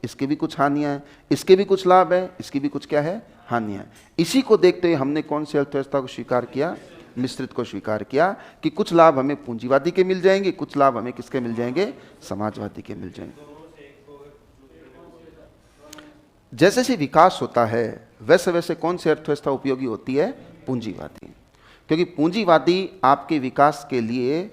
इसकी भी कुछ हानियां हैं, इसके भी कुछ लाभ है, इसकी भी कुछ क्या है, हानियां हैं। इसी को देखते हुए हमने कौन सी अर्थव्यवस्था को स्वीकार किया, मिश्रित को स्वीकार किया, कि कुछ लाभ हमें पूंजीवादी के मिल जाएंगे, कुछ लाभ हमें किसके मिल जाएंगे, समाजवादी के मिल जाएंगे। जैसे जैसे विकास होता है वैसे वैसे कौन सी अर्थव्यवस्था उपयोगी होती है, पूंजीवादी। क्योंकि पूंजीवादी आपके विकास के लिए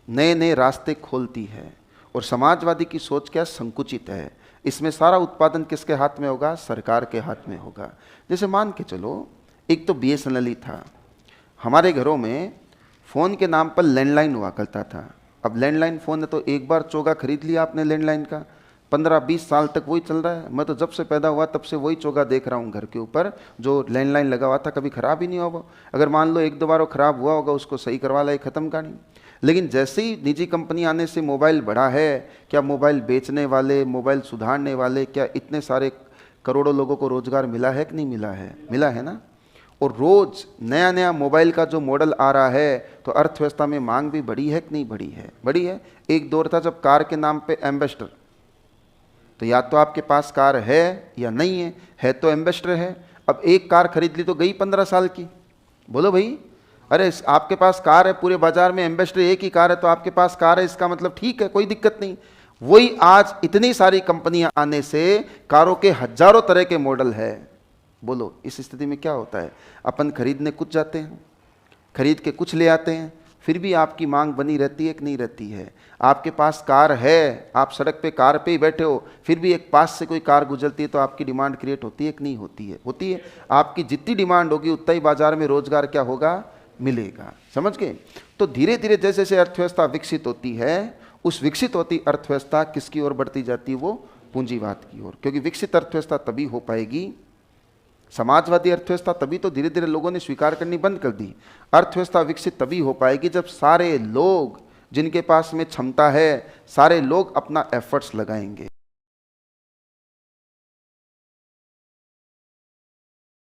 नए नए रास्ते खोलती है, और समाजवादी की सोच क्या, संकुचित है। इसमें सारा उत्पादन किसके हाथ में होगा, सरकार के हाथ में होगा। जैसे मान के चलो, एक तो BSNL ही था, हमारे घरों में फ़ोन के नाम पर लैंडलाइन हुआ करता था। अब लैंडलाइन फ़ोन है तो एक बार चोगा खरीद लिया आपने लैंडलाइन का, 15-20 साल तक वही चल रहा है। मैं तो जब से पैदा हुआ तब से वही चोगा देख रहा हूँ घर के ऊपर, जो लैंडलाइन लगा हुआ था, कभी ख़राब ही नहीं हुआ। अगर मान लो एक दो बार वो ख़राब हुआ होगा, उसको सही करवा लाए, ख़त्म कहानी। लेकिन जैसे ही निजी कंपनी आने से मोबाइल बढ़ा है, क्या मोबाइल बेचने वाले, मोबाइल सुधारने वाले, क्या इतने सारे करोड़ों लोगों को रोजगार मिला है कि नहीं मिला है, मिला है ना। और रोज नया नया मोबाइल का जो मॉडल आ रहा है, तो अर्थव्यवस्था में मांग भी बढ़ी है कि नहीं बढ़ी है, बढ़ी है। एक दौर था जब कार के नाम पे एम्बेसडर, तो या तो आपके पास कार है या नहीं है तो एम्बेसडर है। अब एक कार खरीद ली तो गई 15 साल की। बोलो भाई, अरे आपके पास कार है, पूरे बाजार में एम्बेसडर एक ही कार है, तो आपके पास कार है, इसका मतलब ठीक है, कोई दिक्कत नहीं। वही आज इतनी सारी कंपनियां आने से कारों के हजारों तरह के मॉडल है। बोलो इस स्थिति में क्या होता है, अपन खरीदने कुछ जाते हैं, खरीद के कुछ ले आते हैं, फिर भी आपकी मांग बनी रहती है कि नहीं रहती है। आपके पास कार है, आप सड़क पे कार पे ही बैठे हो, फिर भी एक पास से कोई कार गुजरती है तो आपकी डिमांड क्रिएट होती है कि नहीं होती है, होती है। आपकी जितनी डिमांड होगी उतना ही बाजार में रोजगार क्या होगा, मिलेगा। समझ गए। तो धीरे धीरे जैसे जैसे अर्थव्यवस्था विकसित होती है, उस विकसित होती अर्थव्यवस्था किसकी ओर बढ़ती जाती है, वो पूंजीवाद की ओर। क्योंकि विकसित अर्थव्यवस्था तभी हो पाएगी, समाजवादी अर्थव्यवस्था तभी तो धीरे धीरे लोगों ने स्वीकार करनी बंद कर दी। अर्थव्यवस्था विकसित तभी हो पाएगी जब सारे लोग, जिनके पास में क्षमता है, सारे लोग अपना एफर्ट्स लगाएंगे।